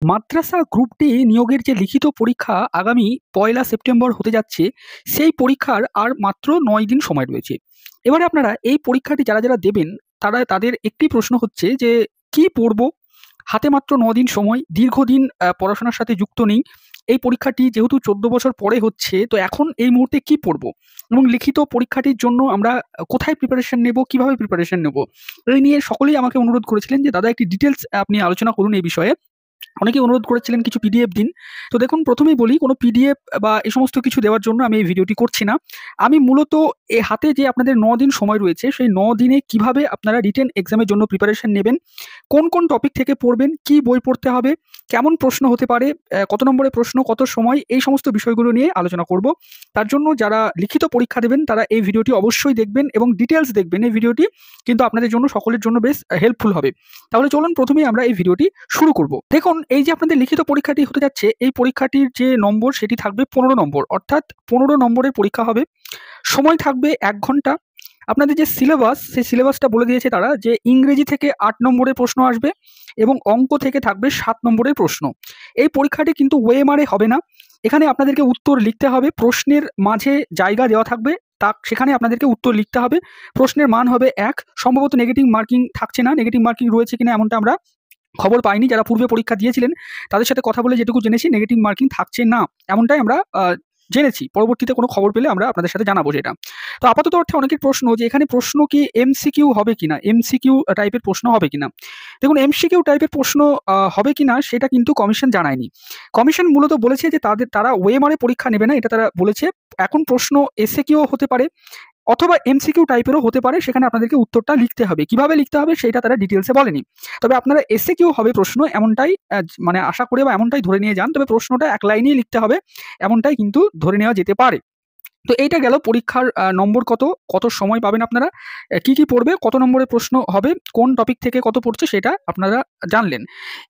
মাদ্রাসা group D নিয়োগের যে লিখিত পরীক্ষা আগামী 1লা সেপ্টেম্বর হতে যাচ্ছে, সেই পরীক্ষার আর মাত্র 9 দিন সময় রয়েছে। এবারে আপনারা এই পরীক্ষাটি যারা দেবেন, তাদের একটি প্রশ্ন হচ্ছে যে, কি পড়বো? হাতে মাত্র 9 দিন সময়, দীর্ঘদিন পড়াশোনার সাথে যুক্ত নেই। এই পরীক্ষাটি যেহেতু 14 বছর পরে হচ্ছে, তো এখন এই মুহূর্তে কি পড়বো? এবং লিখিত পরীক্ষাটির জন্য আমরা কোথায় প্রিপারেশন নেব, কিভাবে প্রিপারেশন নেব? এই নিয়ে সকলেই আমাকে অনুরোধ করেছিলেন যে, দাদা একটি ডিটেইলস আপনি আলোচনা করুন এই বিষয়ে। অনেকেই অনুরোধ করেছিলেন কিছু পিডিএফ দিন। তো দেখুন, প্রথমেই বলি, কোনো পিডিএফ বা এই সমস্ত কিছু দেওয়ার জন্য আমি এই ভিডিওটি করছি না। আমি মূলত হাতে যে আপনাদের 9 দিন সময় রয়েছে, সেই 9 দিনে কিভাবে আপনারা রিটেন এক্সামের জন্য প্রিপারেশন নেবেন, কোন টপিক থেকে পড়বেন, কি বই পড়তে হবে, কেমন প্রশ্ন হতে পারে, কত নম্বরের প্রশ্ন, কত সময়, এই সমস্ত বিষয়গুলো নিয়ে আলোচনা করব। তার জন্য যারা লিখিত পরীক্ষা দেবেন তারা এই ভিডিওটি অবশ্যই দেখবেন এবং ডিটেইলস দেখবেন। এই ভিডিওটি কিন্তু আপনাদের জন্য, সকলের জন্য বেশ হেল্পফুল হবে। তাহলে চলুন প্রথমেই আমরা এই ভিডিওটি শুরু করব। দেখুন, এই যে আপনাদের লিখিত পরীক্ষাটি হতে যাচ্ছে, এই পরীক্ষাটির যে নম্বর সেটি থাকবে 15 নম্বর, অর্থাৎ 15 নম্বরের পরীক্ষা হবে। সময় থাকবে 1 ঘন্টা। আপনাদের যে সিলেবাস, সেই সিলেবাসটা বলে দিয়েছে তারা, যে ইংরেজি থেকে 8 নম্বরের প্রশ্ন আসবে এবং অঙ্ক থেকে থাকবে 7 নম্বরের প্রশ্ন। এই পরীক্ষাটি কিন্তু ওএমআর হবে না। এখানে আপনাদেরকে উত্তর লিখতে হবে, প্রশ্নের মাঝে জায়গা দেওয়া থাকবে, সেখানে আপনাদেরকে উত্তর লিখতে হবে। প্রশ্নের মান হবে 1। সম্ভবত নেগেটিভ মার্কিং থাকছে না, নেগেটিভ মার্কিং রয়েছে কিনা এমনটা আমরা খবর পাইনি। যারা পূর্বে পরীক্ষা দিয়েছিলেন তাদের সাথে কথা বলে যেটুকু জেনেছি, নেগেটিভ মার্কিং থাকছে না, এমনটাই আমরা জেনেছি। পরবর্তীতে কোনো খবর পেলে আমরা আপনাদের সাথে জানাবো সেটা। তো আপাতত অর্থে অনেকের প্রশ্ন যে, এখানে প্রশ্ন কি এমসিকিউ হবে কিনা, এমসিকিউ টাইপের প্রশ্ন হবে কিনা। দেখুন, এমসিকিউ টাইপের প্রশ্ন হবে কিনা সেটা কিন্তু কমিশন জানায়নি। কমিশন মূলত বলেছে যে তারা ওএমআর পরীক্ষা নেবে না, এটা তারা বলেছে। এখন প্রশ্ন এসএকিউ হতে পারে অথবা এমসিকিউ টাইপেরও হতে পারে, সেখানে আপনাদেরকে উত্তরটা লিখতে হবে। কিভাবে লিখতে হবে সেটা তারা ডিটেলসে বলেনি। তবে আপনারা এসএকিউ হবে প্রশ্ন, এমনটাই মানে আশা করে বা এমনটাই ধরে নিয়ে যান। তবে প্রশ্নটা 1 লাইনেই লিখতে হবে, এমনটাই কিন্তু ধরে নেওয়া যেতে পারে। তো এইটা গেল পরীক্ষার নম্বর কত সময় পাবেন আপনারা, কি পড়বে, কত নম্বরের প্রশ্ন হবে, কোন টপিক থেকে কত পড়ছে সেটা আপনারা জানলেন।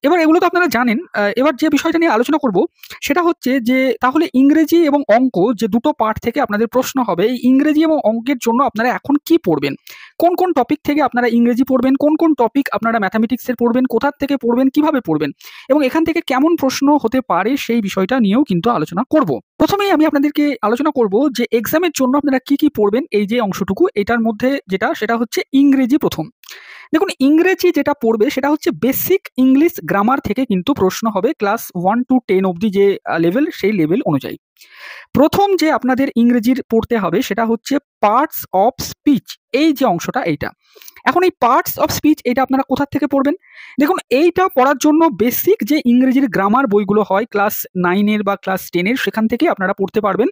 এবার এগুলো তো আপনারা জানেন। এবার যে বিষয়টা নিয়ে আলোচনা করব সেটা হচ্ছে যে, তাহলে ইংরেজি এবং অঙ্ক যে দুটো পার্ট থেকে আপনাদের প্রশ্ন হবে, এই ইংরেজি এবং অঙ্কের জন্য আপনারা এখন কি পড়বেন, কোন টপিক থেকে আপনারা ইংরেজি পড়বেন, কোন টপিক আপনারা ম্যাথামেটিক্সের পড়বেন, কোথা থেকে পড়বেন, কিভাবে পড়বেন এবং এখান থেকে কেমন প্রশ্ন হতে পারে সেই বিষয়টা নিয়েও কিন্তু আলোচনা করব। প্রথমেই আমি আপনাদেরকে আলোচনা করব যে, এক্সামের জন্য আপনারা কি পড়বেন। এই যে অংশটুকু, এটার মধ্যে সেটা হচ্ছে ইংরেজি প্রথম। দেখুন, ইংরেজি যেটা পড়বে সেটা হচ্ছে বেসিক ইংলিশ গ্রামার থেকে কিন্তু প্রশ্ন হবে, ক্লাস 1 to 10 অবধি যে লেভেল, সেই লেভেল অনুযায়ী। প্রথম যে আপনাদের ইংরেজির পড়তে হবে সেটা হচ্ছে পার্টস অফ স্পিচ, এই যে অংশটা এইটা। এখন এই পার্টস অফ স্পিচ এটা আপনারা কোথা থেকে পড়বেন? দেখুন, এইটা পড়ার জন্য বেসিক যে ইংরেজির গ্রামার বইগুলো হয় ক্লাস 9 বা ক্লাস 10, সেখান থেকে আপনারা পড়তে পারবেন।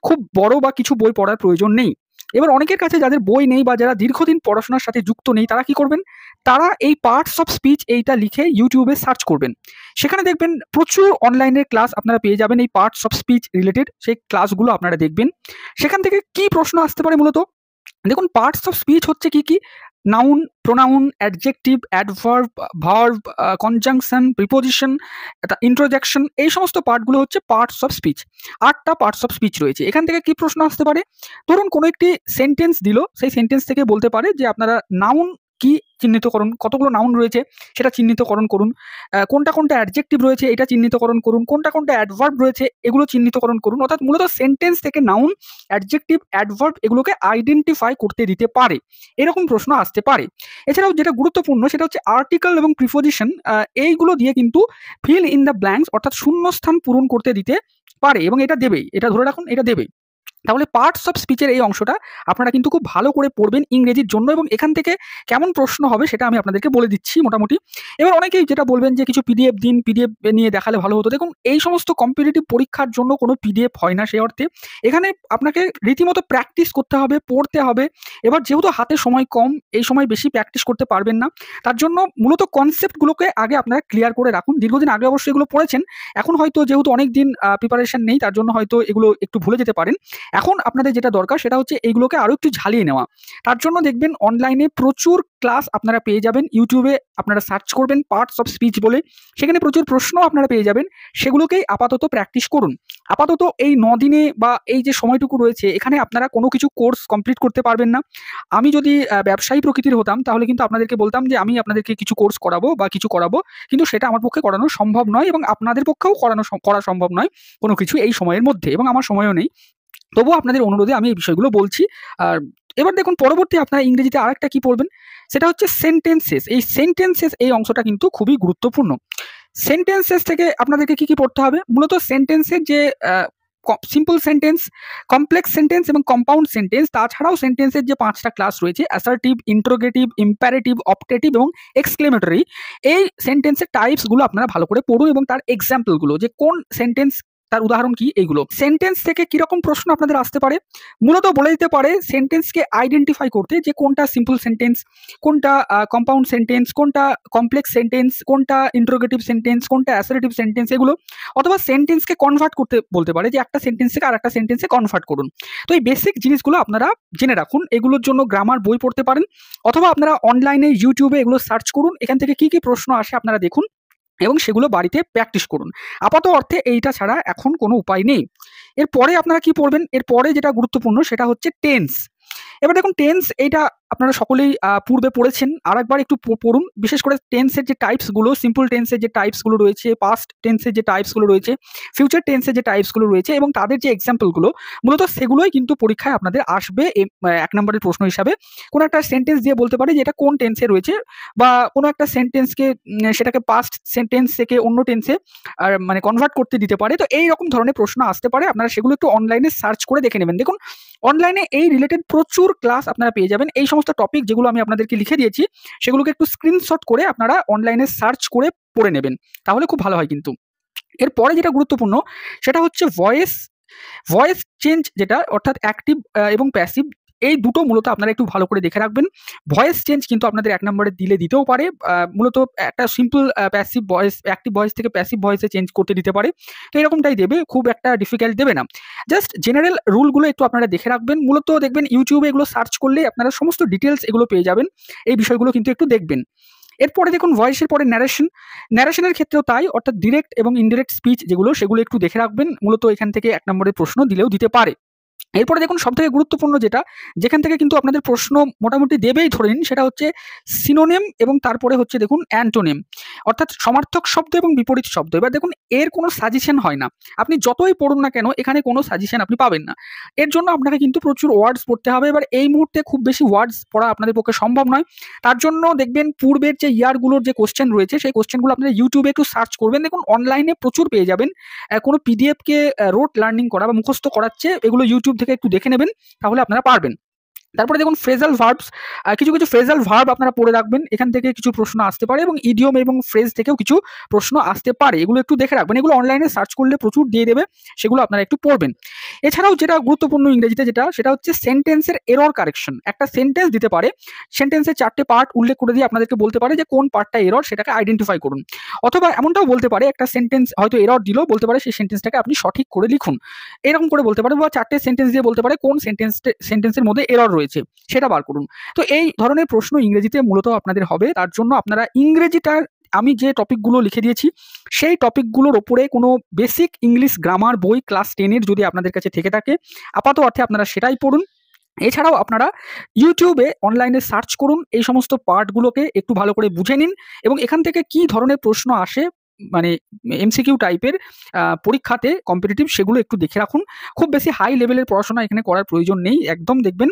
খুব বড় বা কিছু বই পড়ার প্রয়োজন নেই। এবার অনেকের কাছে যাদের বই নেই বা যারা দীর্ঘদিন পড়াশোনার সাথে যুক্ত নেই, তারা কি করবেন? তারা এই পার্টস অফ স্পিচ এইটা লিখে ইউটিউবে সার্চ করবেন। সেখানে দেখবেন প্রচুর অনলাইনের ক্লাস আপনারা পেয়ে যাবেন এই পার্টস অফ স্পিচ রিলেটেড, সেই ক্লাসগুলো আপনারা দেখবেন। সেখান থেকে কি প্রশ্ন আসতে পারে মূলত? দেখুন, পার্টস অফ স্পিচ হচ্ছে কি? Noun, pronoun, adjective, adverb, verb, conjunction, preposition, introduction, এই সমস্ত পার্টগুলো হচ্ছে পার্টস অফ স্পিচ। 8টা পার্টস অফ স্পিচ রয়েছে। এখান থেকে কি প্রশ্ন আসতে পারে? ধরুন, কোনো একটি সেন্টেন্স দিল, সেই সেন্টেন্স থেকে বলতে পারে যে আপনারা নাউন কি চিহ্নিতকরণ, কতগুলো নাউন রয়েছে সেটা চিহ্নিতকরণ করুন, কোনটা অ্যাডজেক্টিভ রয়েছে এটা চিহ্নিতকরণ করুন, কোনটা অ্যাডভার্ব রয়েছে এগুলো চিহ্নিতকরণ করুন। অর্থাৎ মূলত সেন্টেন্স থেকে নাউন, অ্যাডজেক্টিভ, অ্যাডভার্ব এগুলোকে আইডেন্টিফাই করতে দিতে পারে, এরকম প্রশ্ন আসতে পারে। এছাড়াও যেটা গুরুত্বপূর্ণ সেটা হচ্ছে আর্টিকেল এবং প্রিপোজিশন, এইগুলো দিয়ে কিন্তু ফিল ইন দ্য ব্ল্যাঙ্কস, অর্থাৎ শূন্যস্থান পূরণ করতে দিতে পারে এবং এটা দেবেই, এটা ধরে রাখুন, এটা দেবেই। তাহলে পার্টস অফ স্পিচের এই অংশটা আপনারা কিন্তু খুব ভালো করে পড়বেন ইংরেজির জন্য, এবং এখান থেকে কেমন প্রশ্ন হবে সেটা আমি আপনাদেরকে বলে দিচ্ছি মোটামুটি। এবার অনেকেই যেটা বলবেন যে, কিছু পিডিএফ দিন, পিডিএফ নিয়ে দেখালে ভালো হতো। দেখুন, এই সমস্ত কম্পিটিটিভ পরীক্ষার জন্য কোনো পিডিএফ হয় না সেই অর্থে। এখানে আপনাকে রীতিমতো প্র্যাকটিস করতে হবে, পড়তে হবে। এবার যেহেতু হাতে সময় কম, এই সময় বেশি প্র্যাকটিস করতে পারবেন না, তার জন্য মূলত কনসেপ্টগুলোকে আগে আপনারা ক্লিয়ার করে রাখুন। দীর্ঘদিন আগে অবশ্যই এগুলো পড়েছেন, এখন হয়তো যেহেতু অনেক দিন প্রিপারেশন নেই, তার জন্য হয়তো এগুলো একটু ভুলে যেতে পারেন। এখন আপনাদের যেটা দরকার সেটা হচ্ছে এইগুলোকে আরও একটু ঝালিয়ে নেওয়া। তার জন্য দেখবেন অনলাইনে প্রচুর ক্লাস আপনারা পেয়ে যাবেন। ইউটিউবে আপনারা সার্চ করবেন পার্টস অফ স্পিচ বলে, সেখানে প্রচুর প্রশ্ন আপনারা পেয়ে যাবেন। সেগুলোকেই আপাতত প্র্যাকটিস করুন। আপাতত এই 9 দিনে বা এই যে সময়টুকু রয়েছে এখানে আপনারা কোনো কিছু কোর্স কমপ্লিট করতে পারবেন না। আমি যদি ব্যবসায়ী প্রকৃতির হতাম তাহলে কিন্তু আপনাদেরকে বলতাম যে আমি আপনাদেরকে কিছু কোর্স করাবো বা কিছু করাবো, কিন্তু সেটা আমার পক্ষে করানো সম্ভব নয় এবং আপনাদের পক্ষেও করা সম্ভব নয় কোনো কিছু এই সময়ের মধ্যে, এবং আমার সময়ও নেই। তবুও আপনাদের অনুরোধে আমি এই বিষয়গুলো বলছি। আর এবার দেখুন পরবর্তী আপনারা ইংরেজিতে আরেকটা কি পড়বেন, সেটা হচ্ছে সেন্টেন্সেস। এই সেন্টেন্সেস এই অংশটা কিন্তু খুবই গুরুত্বপূর্ণ। সেন্টেন্সেস থেকে আপনাদেরকে কি পড়তে হবে? মূলত সেন্টেন্সের যে সিম্পল সেন্টেন্স, কমপ্লেক্স সেন্টেন্স এবং কম্পাউন্ড সেন্টেন্স, তাছাড়াও সেন্টেন্সের যে 5টা ক্লাস রয়েছে অ্যাসার্টিভ, ইন্টারোগেটিভ, ইম্পারেটিভ, অপটেটিভ এবং এক্সক্লেমেটরি, এই সেন্টেন্সের টাইপসগুলো আপনারা ভালো করে পড়ুন এবং তার এক্সাম্পলগুলো, যে কোন সেন্টেন্স তার উদাহরণ কি, এইগুলো। সেন্টেন্স থেকে কিরকম প্রশ্ন আপনাদের আসতে পারে? মূলত বলে দিতে পারে সেন্টেন্সকে আইডেন্টিফাই করতে যে কোনটা সিম্পল সেন্টেন্স, কোনটা কম্পাউন্ড সেন্টেন্স, কোনটা কমপ্লেক্স সেন্টেন্স, কোনটা ইন্টারোগেটিভ সেন্টেন্স, কোনটা অ্যাসার্টিভ সেন্টেন্স, এগুলো। অথবা সেন্টেন্সকে কনভার্ট করতে বলতে পারে যে একটা সেন্টেন্স থেকে আরেকটা সেন্টেন্সে কনভার্ট করুন। তো এই বেসিক জিনিসগুলো আপনারা জেনে রাখুন। এগুলোর জন্য গ্রামার বই পড়তে পারেন, অথবা আপনারা অনলাইনে ইউটিউবে এগুলো সার্চ করুন। এখান থেকে কি প্রশ্ন আসে আপনারা দেখুন এবং সেগুলো বাড়িতে প্র্যাকটিস করুন। আপাত অর্থে এইটা ছাড়া এখন কোনো উপায় নেই। এরপরে আপনারা কি পড়বেন? এরপরে যেটা গুরুত্বপূর্ণ সেটা হচ্ছে টেন্স। এবার দেখুন টেন্স, এইটা আপনারা সকলেই পূর্বে পড়েছেন, আরেকবার একটু পড়ুন। বিশেষ করে টেন্সের যে টাইপসগুলো, সিম্পল টেন্সের যে টাইপসগুলো রয়েছে, পাস্ট টেন্সের যে টাইপসগুলো রয়েছে, ফিউচার টেন্সের যে টাইপসগুলো রয়েছে এবং তাদের যে এক্সাম্পলগুলো, মূলত সেগুলোই কিন্তু পরীক্ষায় আপনাদের আসবে 1 নম্বরের প্রশ্ন হিসাবে। কোনো একটা সেন্টেন্স দিয়ে বলতে পারে যে এটা কোন টেন্সে রয়েছে, বা কোনো একটা সেন্টেন্সকে সেটাকে পাস্ট সেন্টেন্স থেকে অন্য টেন্সে মানে কনভার্ট করতে দিতে পারে। তো এইরকম ধরনের প্রশ্ন আসতে পারে, আপনারা সেগুলো একটু অনলাইনে সার্চ করে দেখে নেবেন। দেখুন অনলাইনে এই রিলেটেড প্রচুর ক্লাস আপনারা পেয়ে যাবেন। এই সমস্ত টপিক যেগুলো আমি আপনাদেরকে লিখে দিয়েছি সেগুলোকে একটু স্ক্রিনশট করে আপনারা অনলাইনে সার্চ করে পড়ে নেবেন, তাহলে খুব ভালো হয় কিন্তু। এরপরে যেটা গুরুত্বপূর্ণ সেটা হচ্ছে ভয়েস চেঞ্জ, যেটা অর্থাৎ অ্যাক্টিভ এবং প্যাসিভ, এই দুটো মূলত আপনারা একটু ভালো করে দেখে রাখবেন। ভয়েস চেঞ্জ কিন্তু আপনাদের 1 নম্বরে দিতেও পারে। মূলত একটা simple passive voice, active voice থেকে প্যাসিভ ভয়েসে চেঞ্জ করতে দিতে পারে। তো এরকমটাই দেবে, খুব একটা ডিফিকাল্ট দেবে না। জাস্ট জেনারেল রুলগুলো একটু আপনারা দেখে রাখবেন। মূলত দেখবেন ইউটিউবে এগুলো সার্চ করলে আপনারা সমস্ত ডিটেলস এগুলো পেয়ে যাবেন। এই বিষয়গুলো কিন্তু একটু দেখবেন। এরপরে দেখুন ভয়েসের পরে ন্যারেশনের ক্ষেত্রেও তাই, অর্থাৎ ডিরেক্ট এবং ইনডিরেক্ট স্পিচ যেগুলো, সেগুলো একটু দেখে রাখবেন। মূলত এখান থেকে 1 নম্বরের প্রশ্ন দিলেও দিতে পারে। এরপরে দেখুন সবথেকে গুরুত্বপূর্ণ যেটা, যেখান থেকে কিন্তু আপনাদের প্রশ্ন মোটামুটি দেবেই ধরে নিন, সেটা হচ্ছে সিনোনিম এবং তারপরে হচ্ছে দেখুন অ্যান্টোনিম, অর্থাৎ সমার্থক শব্দ এবং বিপরীত শব্দ। এবার দেখুন এর কোনো সাজেশন হয় না, আপনি যতই পড়ুন না কেন এখানে কোনো সাজেশন আপনি পাবেন না। এর জন্য আপনাকে কিন্তু প্রচুর ওয়ার্ডস পড়তে হবে। এবার এই মুহূর্তে খুব বেশি ওয়ার্ডস পড়া আপনাদের পক্ষে সম্ভব নয়। তার জন্য দেখবেন পূর্বের যে ইয়ারগুলোর যে কোশ্চেন রয়েছে সেই কোশ্চেনগুলো আপনারা ইউটিউবে একটু সার্চ করবেন। দেখুন অনলাইনে প্রচুর পেয়ে যাবেন। কোনো পিডিএফকে রোট লার্নিং করা বা মুখস্থ করাচ্ছে, এগুলো ইউটিউব থেকে একটু দেখে নেবেন, তাহলে আপনারা পারবেন। তারপরে দেখুন ফ্রেজাল ভার্বস, কিছু ফ্রেজাল ভার্ব আপনারা পড়ে রাখবেন, এখান থেকে কিছু প্রশ্ন আসতে পারে, এবং ইডিয়ম এবং ফ্রেজ থেকেও কিছু প্রশ্ন আসতে পারে, এগুলো একটু দেখে রাখবেন। এগুলো অনলাইনে সার্চ করলে প্রচুর দিয়ে দেবে, সেগুলো আপনারা একটু পড়বেন। এছাড়াও যেটা গুরুত্বপূর্ণ ইংরেজিতে সেটা হচ্ছে সেন্টেন্সের এরর কারেকশন। একটা সেন্টেন্স দিতে পারে, সেন্টেন্সের 4টে পার্ট উল্লেখ করে দিয়ে আপনাদেরকে বলতে পারে যে কোন পার্টটা এরর, সেটাকে আইডেন্টিফাই করুন। অথবা এমনটাও বলতে পারে, একটা সেন্টেন্স হয়তো এরর দিল, বলতে পারে সেই সেন্টেন্সটাকে আপনি সঠিক করে লিখুন, এরকম করে বলতে পারে। বা 4টে সেন্টেন্স দিয়ে বলতে পারে কোন সেন্টেন্সের মধ্যে এরর রয়েছে সেটা বার করুন। তো এই ধরনের প্রশ্ন ইংরেজিতে মূলত আপনাদের হবে। তার জন্য আপনারা ইংরেজিটার, আমি যে টপিকগুলো লিখে দিয়েছি সেই টপিকগুলোর ওপরে কোনো বেসিক ইংলিশ গ্রামার বই ক্লাস 10-এর যদি আপনাদের কাছে থেকে থাকে, আপাত অর্থে আপনারা সেটাই পড়ুন। এছাড়াও আপনারা ইউটিউবে অনলাইনে সার্চ করুন, এই সমস্ত পার্টগুলোকে একটু ভালো করে বুঝে নিন এবং এখান থেকে কি ধরনের প্রশ্ন আসে, মানে এমসিকিউ টাইপের পরীক্ষাতে কম্পিটিটিভ, সেগুলো একটু দেখে রাখুন। খুব বেশি হাই লেভেলের পড়াশোনা এখানে করার প্রয়োজন নেই, একদম দেখবেন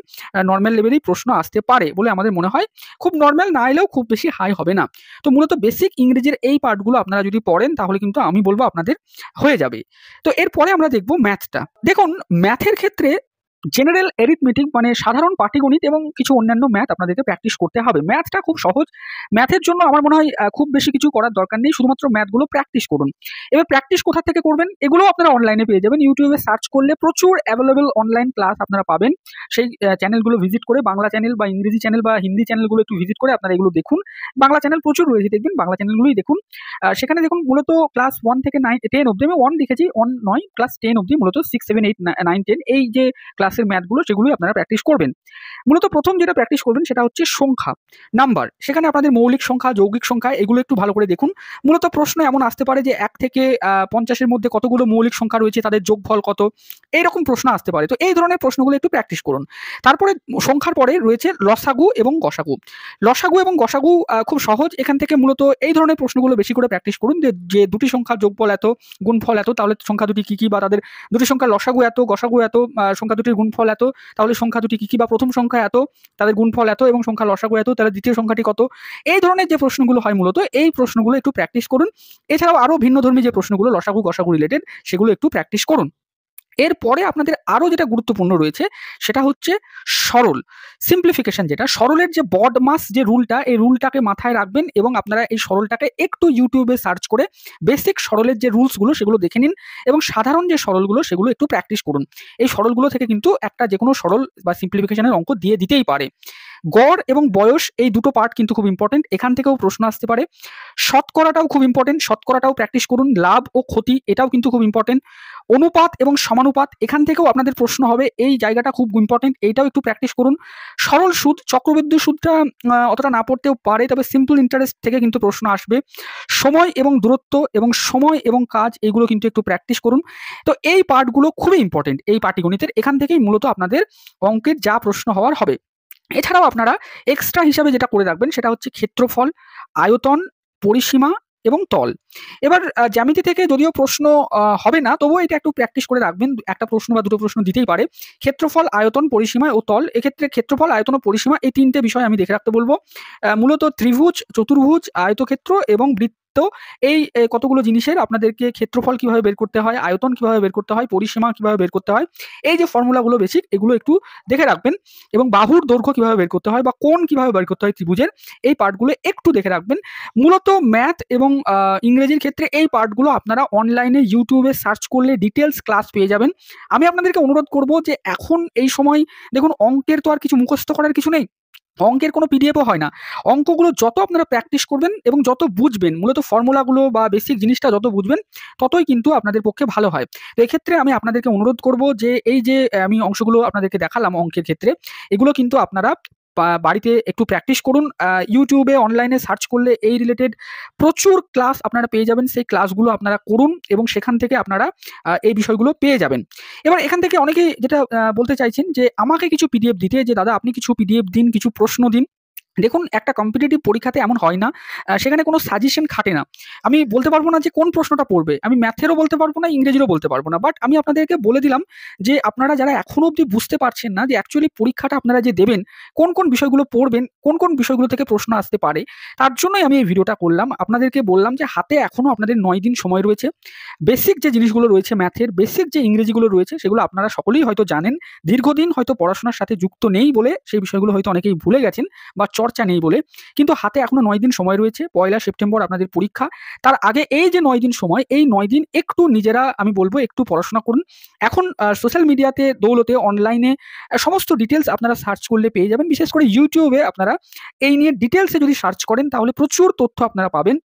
নর্মাল লেভেলেই প্রশ্ন আসতে পারে বলে আমাদের মনে হয়। খুব নর্মাল না এলেও খুব বেশি হাই হবে না। তো মূলত বেসিক ইংরেজির এই পার্টগুলো আপনারা যদি পড়েন তাহলে কিন্তু আমি বলবো আপনাদের হয়ে যাবে। তো এরপরে আমরা দেখব ম্যাথটা। দেখুন ম্যাথের ক্ষেত্রে জেনারেল এরিথমেটিক মানে সাধারণ পাটিগণিত এবং কিছু অন্যান্য ম্যাথ আপনাদেরকে প্র্যাকটিস করতে হবে। ম্যাথটা খুব সহজ। ম্যাথের জন্য আমার মনে হয় খুব বেশি কিছু করার দরকার নেই, শুধুমাত্র ম্যাথগুলো প্র্যাকটিস করুন। এবার প্র্যাকটিস কোথা থেকে করবেন, এগুলো আপনারা অনলাইনে পেয়ে যাবেন। ইউটিউবে সার্চ করলে প্রচুর অ্যাভেলেবল অনলাইন ক্লাস আপনারা পাবেন। সেই চ্যানেলগুলো ভিজিট করে, বাংলা চ্যানেল বা ইংরেজি চ্যানেল বা হিন্দি চ্যানেলগুলো একটু ভিজিট করে আপনারা এগুলো দেখুন। বাংলা চ্যানেল প্রচুর রয়েছে, দেখবেন বাংলা চ্যানেলগুলোই দেখুন। সেখানে দেখুন মূলত ক্লাস 1 থেকে 10 অবধি, আমি 1 লিখেছি, 1 নয়, ক্লাস 10 অবধি মূলত 6, 7, 8, 9, 10 এই যে ক্লাসের ম্যাথগুলো সেগুলোই আপনারা প্র্যাকটিস করবেন। মূলত প্রথম যেটা প্র্যাকটিস করবেন সেটা হচ্ছে সংখ্যা, নাম্বার। সেখানে আপনাদের মৌলিক সংখ্যা, যৌগিক সংখ্যা এগুলো একটু ভালো করে দেখুন। মূলত প্রশ্ন এমন আসতে পারে যে 1 থেকে 50-এর মধ্যে কতগুলো মৌলিক সংখ্যা রয়েছে, তাদের যোগফল কত, এইরকম প্রশ্ন আসতে পারে। তো এই ধরনের প্রশ্নগুলো একটু প্র্যাকটিস করুন। তারপরে সংখ্যার পরে রয়েছে লসাগু এবং গসাগু। লসাগু এবং গসাগু খুব সহজ। এখান থেকে মূলত এই ধরনের প্রশ্নগুলো বেশি করে প্র্যাকটিস করুন, যে দুটি সংখ্যার যোগফল এত, গুণফল এত, তাহলে সংখ্যা দুটি কি কি, বা তাদের দুটি সংখ্যার লসাগু এত, গসাগু এত, সংখ্যা দুটির গুণফল এত, তাহলে সংখ্যা দুটি কি কি, বা প্রথম সংখ্যা এত, তাদের গুণফল এত, এবং সংখ্যা লসাগু এত, তাহলে দ্বিতীয় সংখ্যাটি কত। এই ধরনের যে প্রশ্নগুলো হয় মূলত এই প্রশ্নগুলো একটু প্র্যাকটিস করুন। এছাড়াও আরো ভিন্নধর্মী যে প্রশ্নগুলো লসাগু গসাগু রিলেটেড সেগুলো একটু প্র্যাকটিস করুন। এরপরে আপনাদের আরো যেটা গুরুত্বপূর্ণ রয়েছে সেটা হচ্ছে সরল, সিম্পলিফিকেশন। যেটা সরলের যে বড মাস যে রুলটা, এই রুলটাকে মাথায় রাখবেন এবং আপনারা এই সরলটাকে একটু ইউটিউবে সার্চ করে বেসিক সরলের যে রুলসগুলো সেগুলো দেখে নিন এবং সাধারণ যে সরলগুলো সেগুলো একটু প্র্যাকটিস করুন। এই সরলগুলো থেকে কিন্তু একটা যে কোনো সরল বা সিম্পলিফিকেশনের অঙ্ক দিয়ে দিতেই পারে। গড় এবং বয়স এই দুটো পার্ট কিন্তু খুব ইম্পর্টেন্ট, এখান থেকেও প্রশ্ন আসতে পারে। শতকরাটাও খুব ইম্পর্টেন্ট, শতকরাটাও প্র্যাকটিস করুন। লাভ ও ক্ষতি এটাও কিন্তু খুব ইম্পর্টেন্ট। অনুপাত এবং সমানুপাত এখান থেকেও আপনাদের প্রশ্ন হবে, এই জায়গাটা খুব ইম্পর্টেন্ট, এইটাও একটু প্র্যাকটিস করুন। সরল সুদ, চক্রবৃদ্ধি সুদটা অতটা না পড়তেও পারে, তবে সিম্পল ইন্টারেস্ট থেকে কিন্তু প্রশ্ন আসবে। সময় এবং দূরত্ব এবং সময় এবং কাজ এগুলো কিন্তু একটু প্র্যাকটিস করুন। তো এই পার্টগুলো খুবই ইম্পর্টেন্ট এই পাটিগণিতের, এখান থেকেই মূলত আপনাদের অঙ্কের যা প্রশ্ন হওয়ার হবে। এছাড়াও আপনারা এক্সট্রা হিসাবে যেটা করে রাখবেন সেটা হচ্ছে ক্ষেত্রফল, আয়তন, পরিসীমা এবং তল। এবার জ্যামিতি থেকে যদিও প্রশ্ন হবে না, তবুও এটা একটু প্র্যাকটিস করে রাখবেন, একটা প্রশ্ন বা দুটো প্রশ্ন দিতেই পারে। ক্ষেত্রফল, আয়তন, পরিসীমা ও তল, এক্ষেত্রে ক্ষেত্রফল, আয়তন ও পরিসীমা এই তিনটে বিষয় আমি দেখে রাখতে বলবো। মূলত ত্রিভুজ, চতুর্ভুজ, আয়তক্ষেত্র এবং বৃত্ত, এই কতগুলো জিনিসের আপনাদেরকে ক্ষেত্রফল কিভাবে বের করতে হয়, আয়তন কিভাবে বের করতে হয়, পরিসীমা কিভাবে বের করতে হয়, এই যে ফর্মুলাগুলো বেসিক এগুলো একটু দেখে রাখবেন। এবং বাহুর দৈর্ঘ্য কিভাবে বের করতে হয় বা কোণ কিভাবে বের করতে হয় ত্রিভুজের, এই পার্টগুলো একটু দেখে রাখবেন। মূলত ম্যাথ এবং ইংরেজির ক্ষেত্রে এই পার্টগুলো আপনারা অনলাইনে ইউটিউবে সার্চ করলে ডিটেলস ক্লাস পেয়ে যাবেন। আমি আপনাদেরকে অনুরোধ করব যে এখন এই সময় দেখুন, অঙ্কের তো আর কিছু মুখস্থ করার কিছু নেই, অঙ্কের কোনো পিডিএফও হয় না। অঙ্কগুলো যত আপনারা প্র্যাকটিস করবেন এবং যত বুঝবেন, মূলত ফর্মুলাগুলো বা বেসিক জিনিসটা যত বুঝবেন ততই কিন্তু আপনাদের পক্ষে ভালো হয়। তো এক্ষেত্রে আমি আপনাদেরকে অনুরোধ করব যে এই যে আমি অংশগুলো আপনাদেরকে দেখালাম অঙ্কের ক্ষেত্রে, এগুলো কিন্তু আপনারা বাড়িতে একটু প্র্যাকটিস করুন। ইউটিউবে অনলাইনে সার্চ করলে এই রিলেটেড প্রচুর ক্লাস আপনারা পেয়ে যাবেন, সেই ক্লাসগুলো আপনারা করুন এবং সেখান থেকে আপনারা এই বিষয়গুলো পেয়ে যাবেন। এবার এখান থেকে অনেকেই যেটা বলতে চাইছেন যে আমাকে কিছু পিডিএফ দিতে, যে দাদা আপনি কিছু পিডিএফ দিন, কিছু প্রশ্ন দিন। দেখুন, একটা কম্পিটিটিভ পরীক্ষাতে এমন হয় না, সেখানে কোনো সাজেশন খাটে না। আমি বলতে পারবো না যে কোন প্রশ্নটা পড়বে, আমি ম্যাথেরও বলতে পারবো না, ইংরেজিরও বলতে পারবো না, বাট আমি আপনাদেরকে বলে দিলাম যে আপনারা যারা এখনো অবধি বুঝতে পারছেন না যে অ্যাকচুয়ালি পরীক্ষাটা আপনারা যে দেবেন, কোন কোন বিষয়গুলো পড়বেন, কোন কোন বিষয়গুলো থেকে প্রশ্ন আসতে পারে, তার জন্যই আমি এই ভিডিওটা করলাম। আপনাদেরকে বললাম যে হাতে এখনো আপনাদের 9 দিন সময় রয়েছে। বেসিক যে জিনিসগুলো রয়েছে ম্যাথের, বেসিক যে ইংরেজিগুলো রয়েছে সেগুলো আপনারা সকলেই হয়তো জানেন, দীর্ঘদিন হয়তো পড়াশোনার সাথে যুক্ত নেই বলে সেই বিষয়গুলো হয়তো অনেকেই ভুলে গেছেন বা চর্চা নেই বলে, কিন্তু হাতে এখনো 9 দিন সময় রয়েছে। 1 সেপ্টেম্বর আপনাদের পরীক্ষা। তার আগে এই যে 9 দিন সময়, এই 9 দিন একটু নিজেরা, আমি বলবো একটু পড়াশোনা করুন। এখন সোশ্যাল মিডিয়াতে দৌলতে অনলাইনে সমস্ত ডিটেলস আপনারা সার্চ করলে পেয়ে যাবেন। বিশেষ করে ইউটিউবে আপনারা এই নিয়ে ডিটেলসে যদি সার্চ করেন তাহলে প্রচুর তথ্য আপনারা পাবেন।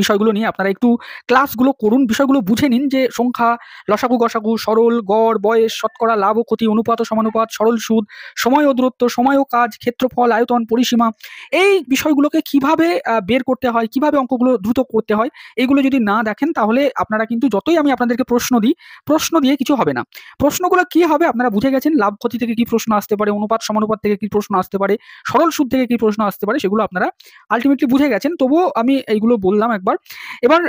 বিষয়গুলো নিয়ে আপনারা একটু ক্লাসগুলো করুন, বিষয়গুলো বুঝে নিন যে সংখ্যা, লসাগু গসাগু, সরল, গড়, বয়স, শতকরা, লাভ ও ক্ষতি, অনুপাত ও সমানুপাত, সরল সুদ, সময় ও দূরত্ব, সময় ও কাজ, ক্ষেত্রফল, আয়তন, পরিসীমা, এই বিষয়গুলোকে কিভাবে বের করতে হয়, কিভাবে অঙ্কগুলো দ্রুত করতে হয়, এইগুলো যদি না দেখেন তাহলে আপনারা কিন্তু যতই আমি আপনাদেরকে প্রশ্ন দিই, প্রশ্ন দিয়ে কিছু হবে না। প্রশ্নগুলো কি হবে আপনারা বুঝে গেছেন, লাভ ক্ষতি থেকে কি প্রশ্ন আসতে পারে, অনুপাত সমানুপাত থেকে কি প্রশ্ন আসতে পারে, সরল সুদ থেকে কি প্রশ্ন আসতে পারে, সেগুলো আপনারা আলটিমেটলি বুঝে গেছেন। তবুও আমি এইগুলো বললাম একবার। এবার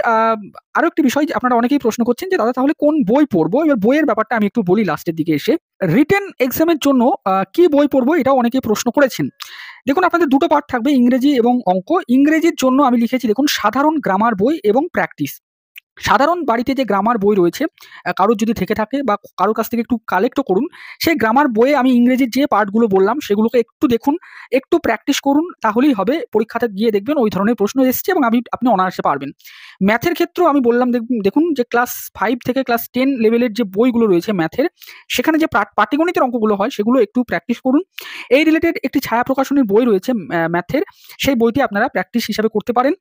আরো একটি বিষয়, আপনারা অনেকেই প্রশ্ন করছেন যে দাদা তাহলে কোন বই পড়বো। এবার বইয়ের ব্যাপারটা আমি একটু বলি লাস্টের দিকে এসে। রিটেন এক্সামের জন্য কি বই পড়বো এটাও অনেকেই প্রশ্ন করেছেন। দেখুন, আপনাদের দুটো পার্ট থাকবে, ইংরেজি এবং অঙ্ক। ইংরেজির জন্য আমি লিখেছি দেখুন, সাধারণ গ্রামার বই এবং প্র্যাকটিস। সাধারণ বাড়িতে যে গ্রামার বই রয়েছে, কারোর যদি থেকে থাকে বা কারোর কাছ থেকে একটু কালেক্টও করুন। সেই গ্রামার বইয়ে আমি ইংরেজির যে পার্টগুলো বললাম সেগুলোকে একটু দেখুন, একটু প্র্যাকটিস করুন, তাহলেই হবে। পরীক্ষাতে গিয়ে দেখবেন ওই ধরনের প্রশ্ন এসছে এবং আপনি অনায়াসে পারবেন। ম্যাথের ক্ষেত্রেও আমি বললাম, দেখুন যে ক্লাস 5 থেকে ক্লাস 10 লেভেলের যে বইগুলো রয়েছে ম্যাথের, সেখানে যে পাটিগণিতের অঙ্কগুলো হয় সেগুলো একটু প্র্যাকটিস করুন। এই রিলেটেড একটি ছায়া প্রকাশনীর বই রয়েছে ম্যাথের, সেই বইটি আপনারা প্র্যাকটিস হিসাবে করতে পারেন।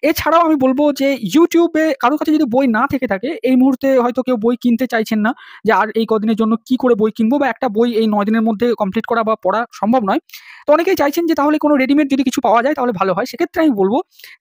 এছাড়াও আমি বলব যে ইউটিউবে কারো কাছে যদি বই না থেকে থাকে, এই মুহূর্তে হয়তো কেউ বই কিনতে চাইছেন না, যে আর এই কদিনের জন্য কি করে বই কিনবো, বা একটা বই এই 9 দিনের মধ্যে কমপ্লিট করা বা পড়া সম্ভব নয়। তো অনেকেই চাইছেন যে তাহলে কোনো রেডিমেড যদি কিছু পাওয়া যায় তাহলে ভালো হয়। সেক্ষেত্রে আমি বলব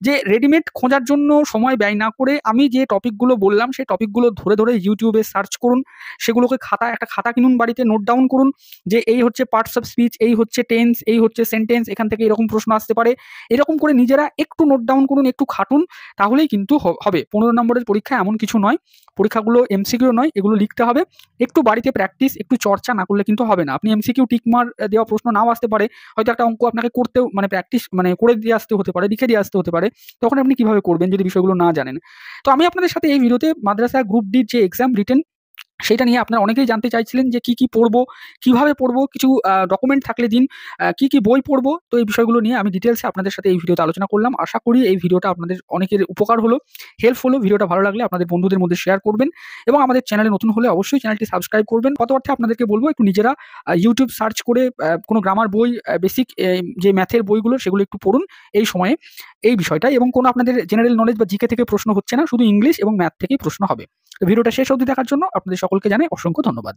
যে রেডিমেড খোঁজার জন্য সময় ব্যয় না করে আমি যে টপিকগুলো বললাম সেই টপিকগুলো ধরে ধরে ইউটিউবে সার্চ করুন। সেগুলোকে একটা খাতা কিনুন, বাড়িতে নোট ডাউন করুন যে এই হচ্ছে পার্টস অফ স্পিচ, এই হচ্ছে টেন্স, এই হচ্ছে সেন্টেন্স, এখান থেকে এরকম প্রশ্ন আসতে পারে। এরকম করে নিজেরা একটু নোট ডাউন করুন, একটু খাটুন, তাহলেই কিন্তু হবে। 15 নম্বরের পরীক্ষা এমন কিছু নয়, পরীক্ষাগুলো এমসিকিউ নয়, এগুলো লিখতে হবে। একটু বাড়িতে প্র্যাকটিস, একটু চর্চা না করলে কিন্তু হবে না। আপনি এমসিকিউ টিকমার দেওয়া প্রশ্ন নাও আসতে পারে, হয়তো একটা অঙ্ক আপনাকে করতেও প্র্যাকটিস করে দিয়ে আসতে হতে পারে, লিখে দিয়ে আসতে হতে পারে। তখন আপনি কিভাবে করবেন যদি বিষয়গুলো না জানেন? তো আমি আপনাদের সাথে এই ভিডিওতে মাদ্রাসা গ্রুপ ডির যে এক্সাম রিটেন, সেটা নিয়ে আপনারা অনেকেই জানতে চাইছিলেন যে কি পড়বো, কিভাবে পড়বো, কিছু ডকুমেন্ট থাকলে দিন, কি বই পড়বো। তো এই বিষয়গুলো নিয়ে আমি ডিটেইলসে আপনাদের সাথে এই ভিডিওতে আলোচনা করলাম। আশা করি এই ভিডিওটা আপনাদের অনেকের উপকার হলো, হেল্প হলো। ভিডিওটা ভালো লাগলে আপনাদের বন্ধুদের মধ্যে শেয়ার করবেন এবং আমাদের চ্যানেলে নতুন হলে অবশ্যই চ্যানেলটি সাবস্ক্রাইব করবেন। কত অর্থে আপনাদেরকে বলবো একটু নিজেরা ইউটিউব সার্চ করে কোনো গ্রামার বই, বেসিক যে ম্যাথের বইগুলো সেগুলো একটু পড়ুন এই সময়ে, এই বিষয়টা। এবং কোনো আপনাদের জেনারেল নলেজ বা জিকে থেকে প্রশ্ন হচ্ছে না, শুধু ইংলিশ এবং ম্যাথ থেকেই প্রশ্ন হবে। তো ভিডিওটা শেষ অবধি দেখার জন্য আপনাদের সকলকে জানাই অসংখ্য ধন্যবাদ।